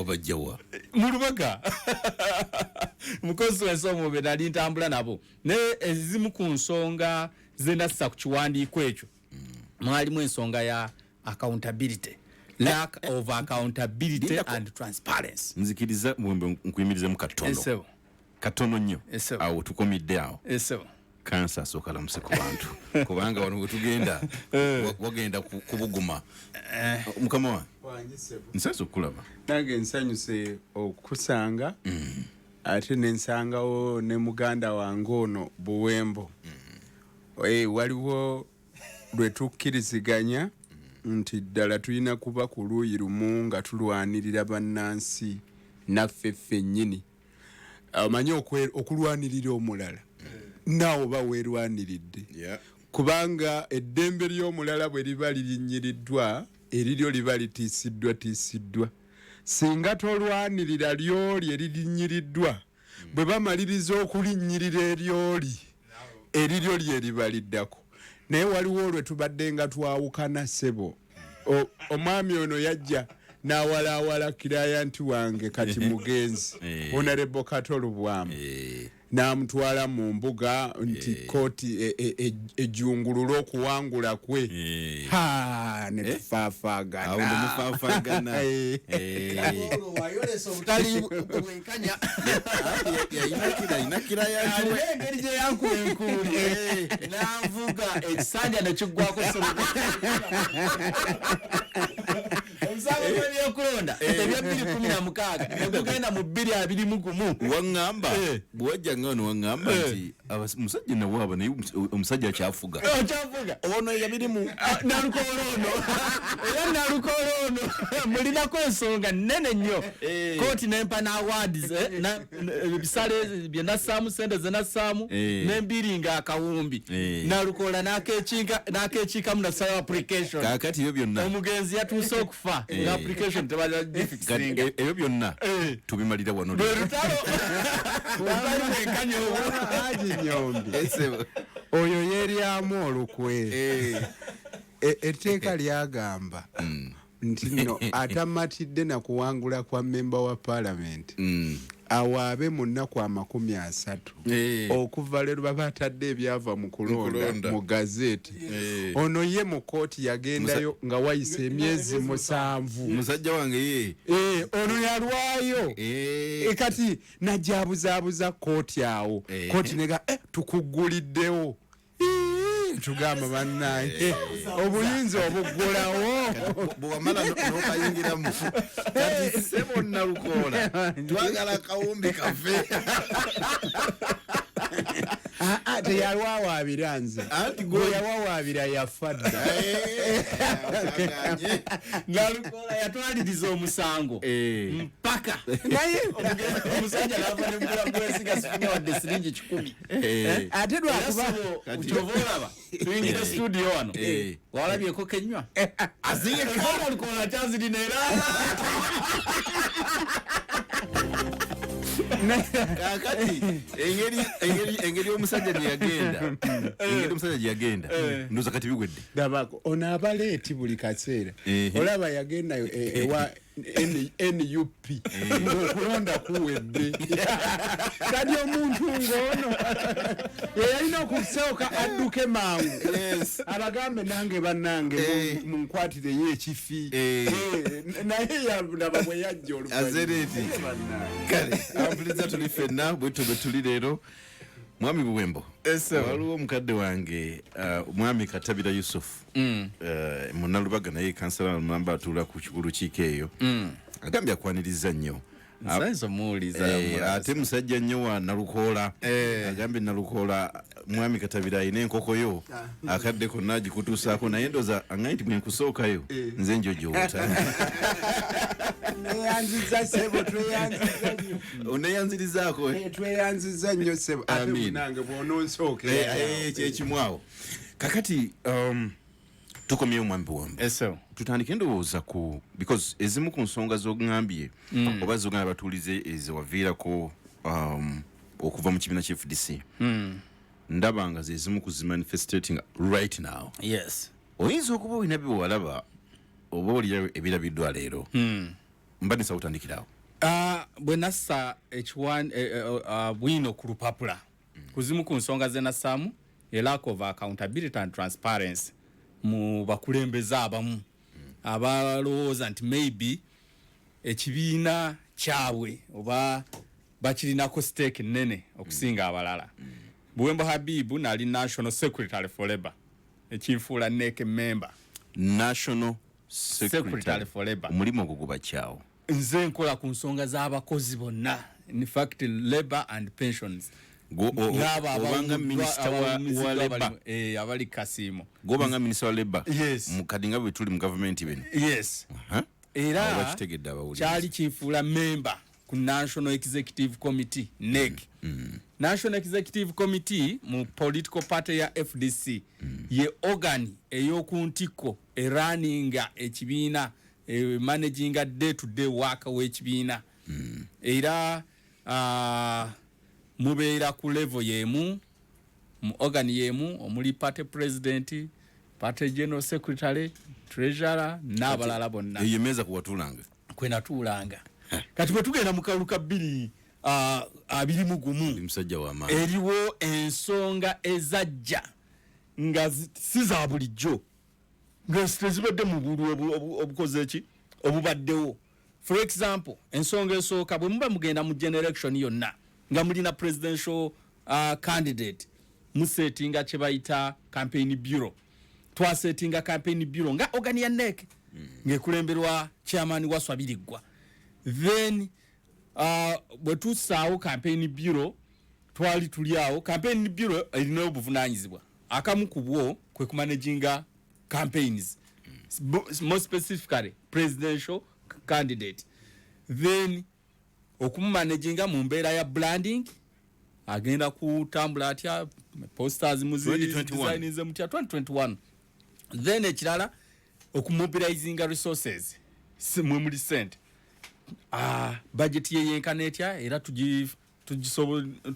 wabajjawa mulubaga mukozi w'ensonga be nali ntambula nabo ne ezimu ku nsonga ze nassa ku kiwandiiko ekyo mwalimu ensonga ya accountability, lack of accountability and transparency. Nzikiriza Buwembo nkuyimirizemu katono katono nnyo awo tukomidde awo kansa asokala museko bantu kubanga wano wetugenda wagenda kubuguma mukama nsanso kulaba nange nsanyuse okusanga ate nensangawo ne muganda wange ono Buwembo waliwo lwetukkiriziganya nti ddala tulina kuba ku luuyi lumu nga tulwanirira bannansi naffe ffennyini amanyi okulwanirira omulala naawe baweerwaniridde kubanga eddembe ly'omulala bwe liba lirinyiriddwa eriryo liba litiisiddwa singa tolwanirira lyoli eririnyiriddwa bwe bamaliriza okulinnyirira eryoli eriryo lyeriba liddako naye waliwo olwe tubadde nga twawukana ssebo omwami ono yajja n'awalaawala kirayanti wange kati mugenzi Honorable Katolo Bwamu n'amutwala mu mbuga nti kooti ejjungulula okuwangula kwe ne tufaafagana engeri gye yankuenkuuli n'anvuga ekisanja ne kiggwako omusango gw'ebyokulonda ebya 2016 negugenda mu 2021 waŋŋamba bw'ojja ngano waŋŋamba nti omusajja nawaaba naye omusajja akyafuga ono yabirimu nalukoola ono era nalukoola ono mulinako ensonga nnene nnyo kooti nempa n'awards ebisale bye nassaamu sente ze nassaamu n'embiri nga akawumbi nalukoola n'akekiikamu nasalawo application kaakati ebyo byonna omugenzi yatuuse okufa nga application tebagifixinga ebyo byonna tubimalira wano lutalo oyo yeryamu olukwe etteeka lyagamba nti nno atamatidde nakuwangula kwa memba wa parliament awaabe mu nnaku 30 okuva leero baba atadde ebyava mu kulonda mu gazeeti ono ye mu kooti yagendayo nga wayise emyezi 7 musajja wange ye ono yalwayo kati najabuzaabuza kooti awo kooti nega tukugguliddewo tugamba bannaye obuyinza obuggulawo bwamala n'okayingiramu kati sebo nalukoola twagala kawumbi kafe teyalwawaabira nze gwe yawawaabira yafa dda nalukoola yatwaliriza omusango mpaka naye omusajja n'ava ne mugula sifunye wadde siringi 10 ate lwakuba kyova olaba tuyingira studio wano walabyeko kenywa aziyekana lukoola kyazirina era kakati engeri omusajja gyeyagenda ndoza kati bigwedde dabako ono abaleeti buli kaseera olaba yagendayo ewa NUP okulonda kuwedde kati omuntu ng'ono yalina okusooka adduke mangu abagambe nange bannange munkwatireyo ekifi naye yalaba bwe yajja azereti kale ampuliza tuli ffenna bwetyo bwe tuli leero mwami Buwembo waliwo omukadde wange mwami Katabira Yusuf munalubaga naye kansala mulamba atuula ku kikulu kiiko eyo agambye akwaniriza nnyo ate musajja nnyo wa Nalukoola agambye Nalukoola mwami Katabira ayina enkoko yo akadde konna agikutuusaako naye ndoza aŋŋaye nti bwenkusookayo nze njojoota neyanziza sebo oneyanzirizaako tweyanziza nnyo sebo ate nange bw'ononsookera kyekimwawo kakati tukomyewo mwami Buwembo tutandike ndowooza ku because ezimu ku nsonga z'oŋŋambye oba z'ogana batuulize ezewaviirako okuva mu kibiina kya FDC ndaba nga zezimu ku zimanifestating right now oyinza okuba olina bye walaba oba olira ebirabiddwa leero mbadde sawutandikirawo bwe nassa bwino ku lupapula kuzimu ku nsonga ze nassaamu a lack of accountability and transparency mu bakulembeze abamu abalowooza nti maybe ekibiina kyabwe oba bakirinako stake nene okusinga abalala. Buwembo Habibu nali National Secretary for Labour ekinfuula NEC member. National Secretary for Labour. Omulimu guguba kyawo. Nze nkola ku nsonga z'abakozi bonna, in fact Labour and Pensions. Obanga minister wa Labour abali Kasimo. Gobanga minister wa Labour. Yes. Mukadinga bwe tuli mu government bino. Yes. Era kyali kinfuula member ku National Executive Committee NEC. National Executive Committee mu political party ya FDC ye organ eyokuntiko runninga ekibiina managing a day to day work w'ekibiina era mubeera ku level yemu mu organ yemu omuli party president, party general secretary, treasurer n'abalala bonna eyemeza kuwatulanga kwenatulanga kati bwe tugenda mu kaluka 2021 musajja wa maana eriwo ensonga ezajja nga si za bulijjo nga zibadde mu bulu obukoze ki obubaddewo. For example, ensonga esooka bwe muba mugenda mu generation yonna nga mulina presidential candidate musetinga kye bayita campaign bureau. Twasetinga campaign bureau nga ogani ya NEC ngekulemberwa chairman wa Swabirigwa. Then bwe tusaawo campaign bureau twali tuliawo campaign bureau erina obuvunanyizibwa akamu kubwo kwe kumanaginga campaigns more specifically presidential candidate, then okumanaginga mu mbeera ya branding agenda kutambula atya posters designs mutya 2021, then ekirala okumobilizinga resources mwe muli sente budget ye yenkana etya era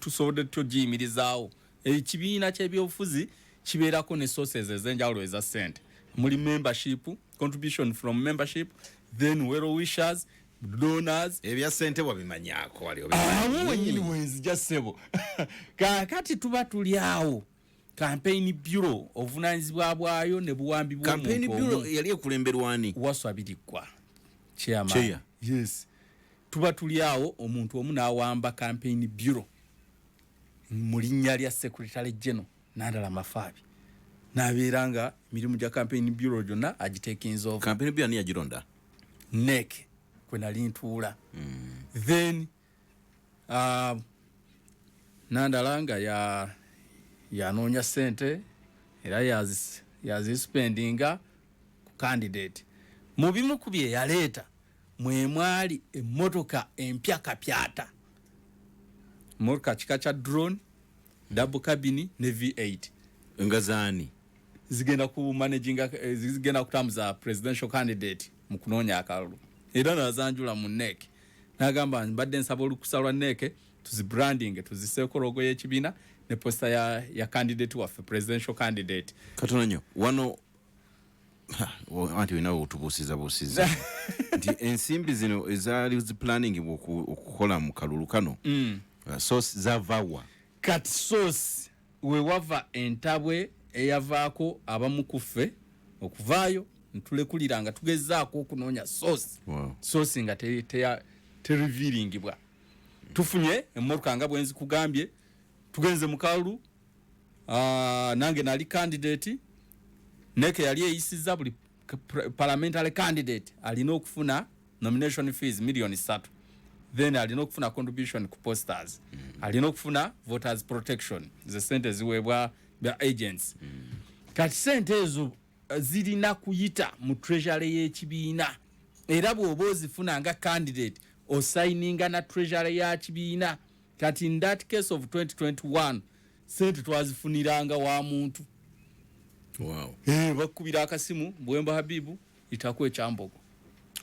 tusobodde tugiyimirizaawo. Ekibiina ky'ebyobufuzi kibeerako ne sources ez'enjawulo eza sente muli membership, contribution from membership, then well wishers, donors ebya sente wabimanyako wali wenyini wenzija ssebo kakati tuba tuli awo campaign bureau ovunanyizibwa bwayo ne buwambi bwo campaign bureau yali ekulemberwani Waswabirigwa chairman. Yes, tuba tuli awo omuntu omu n'awamba campaign bureau mu linnya lya secretary general Nandala Mafabi n'abeeranga mirimu gya campaign bureau gyonna agitekinze over. Campaign bureau ni yagironda NEC kwe nali ntuula. Then Nandala nga yanoonya sente era yazispendinga ku candidate. Mu bimu ku bye yaleeta mwe mwali emmotoka empya kapyata, motoka kika kya drone, double cabin ne V8 ngazani zigenda ku managinga zigenda kutambuza presidential candidate mu kunoonya akalulu. Era nazanjula mu NEC n'agamba mbadde nsaba olukusa lwa NEC tuzibranding tuziseeko logo y'ekibiina ne poster ya candidate waffe presidential candidate. Katono nnyo wano anti wina otubuusiza nti ensimbi zino ezaali planning okukola mu kalulu kano source zavawa kati source we wava entabwe eyavaako abamu kuffe okuvaayo ntulekulira nga tugezaako okunoonya source. Source nga terevealingibwa. Tufunye emmotoka nga bwenzi kugambye tugenze mu kalulu nange nali candidate NEC yali eyisiza buli parliamentary candidate alina okufuna nomination fees $3,000,000, then alina okufuna contribution ku posters, alina okufuna voters protection ze sente ziweebwa ba agents. Kati sente ezo zirina kuyita mu treasury y'ekibiina era bw'oba ozifuna nga candidate osigninga na treasury ya kibiina. Kati in that case of 2021 sente twazifuniranga wa muntu. Wow. Bakubira akasimu Buwembo Habibu itakuwe Kyambogo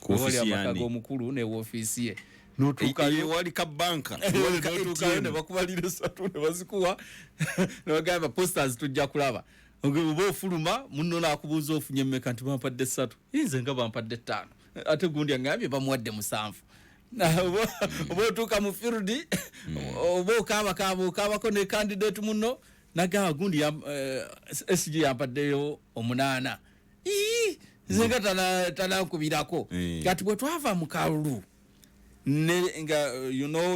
ku ofisi yani omukulu ne ofisi ye notuka wali ka banka wali ka ATM ne bakubalira satu ne bazikuwa ne bagamba posters tujja kulaba obo fuluma munno nakubuza ofunye mmeka nti bampadde 3 inze nga bampadde 5 ate gundi angambye bamuwadde 7 oba otuuka mu field oba okaabako ne candidate muno nagamba gundi SG yampaddeyo 8 zenga tanakubirako kati bwe twava mu kalulu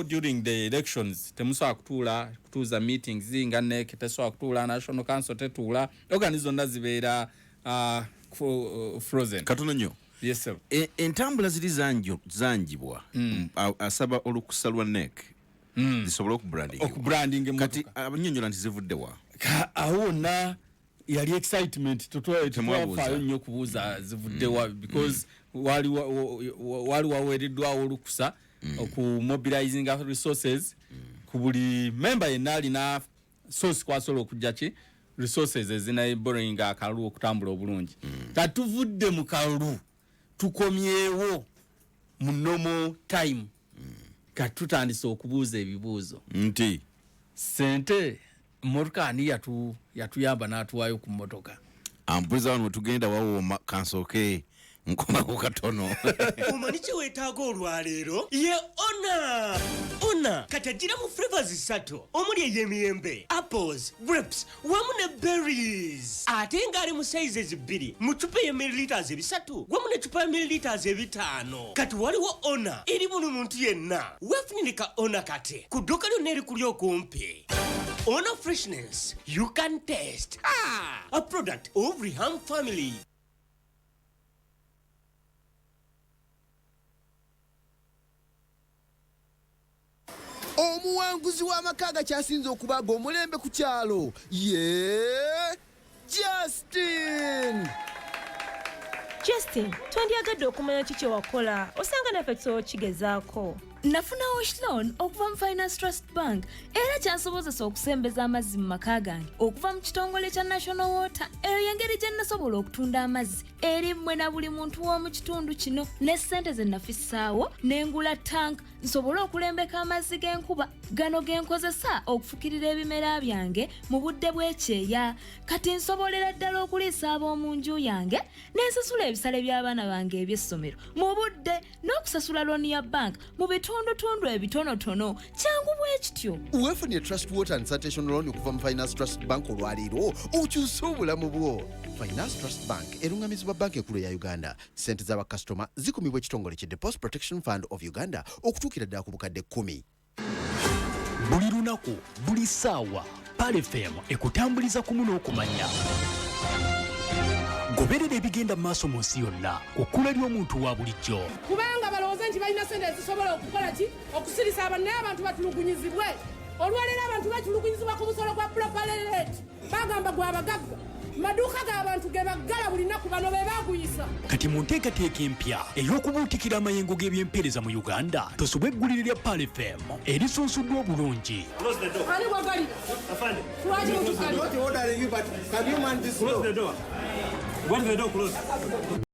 during the elections temusobola kutuuza meetings nga NEC tesobola kutuula National Council tetuula organize zonna zibeera frozen katono nnyo. Yes sir. Entambula ziri zanjibwa asaba olukusa lwa NEC zisobola okubranding kati abannyonnyola nti zivudde wa awona yali excitement tutwafaayo nnyo kubuuza zivudde wa because wali waweereddwawo olukusa okumobilizing resources ku buli member yenna alina source kwasobola okujja ki resources ezinaborrowing akalulu okutambula obulungi tatuvudde mu kalulu tukomyewo mu normal time kati tutandise okubuuza ebibuuzo nti sente motoka ani yatuyamba n'atuwaayo ku motoka ampuza wano tugenda wawooma kansooke nkomako katono omanyi kye weetaaga olwaleero ye ona kati agira mu flavors 3 omuli ey'emiyembe apples grapes wamu ne berries ate ng'ali mu sizes 2 mu cupa ye milliliters 3 wamu ne cupa ya milliliters 5 kati waliwo ona eri buli muntu yenna weefunire ka ona kati ku dduuka lyonna erikuli okumpi. Ona freshness you can taste. A product of Riham family. Omuwanguzi w'amakaga kyasinze okubaga omulembe ku kyalo Justin, twandyagadde okumanya kiki wakola osanga naffe tukigezaako. Nafunawo loan okuva mu Finance Trust Bank era kyansobozesa okusembeza amazzi mu maka gange okuva mu kitongole kya National Water. Eyo y'engeri gye nasobola okutunda amazzi eri mmwe na buli muntu w'omu kitundu kino ne ssente ze nafissaawo n'engula tank nsobole okulembeka amazzi g'enkuba gano ge nkozesa okufukirira ebimera byange mu budde bw'ekyeya. Kati nsobolera ddala okuliisa ab'omu nju yange n'ensasula ebisale by'abaana bange eby'essomero mu budde n'okusasula looni ya bank mu bitundu ebitonotono kyangu bwe kityo. Weefunye Trust Water and Sanitation Loan okuva mu Finance Trust Bank olwaleero okyuse obulamu bwo. Finance Trust Bank erungamizibwa banka enkulu ya Uganda. Ssente z'abakasitoma zikumibwa ekitongole ki Deposit Protection Fund of Uganda okutuukira ddala ku bukadde 10. Buli lunaku buli ssaawa Pale FM ekutambuliza kumu n'okumanya. Goberera ebigenda mu maaso mu nsi yonna okula ly'omuntu wa bulijjo. Kubanga balowooza nti balina ssente ezisobola okukola ki okusirisa abantu batulugunyizibwe. Olwaleero abantu batulugunyizibwa ku musolo gwa property rate bagamba gwa bagagga. Maduuka g'abantu ge baggala buli nnaku bano be baaguyisa. Kati mu nteekateeka empya ey'okubuutikira amayengo g'ebyempeereza mu Uganda tosobwe eggulire lya Pale FM erisunsuddwa obulungi. Ani gwagalira? Lwaki mutukalira? Close the door. When the door closed.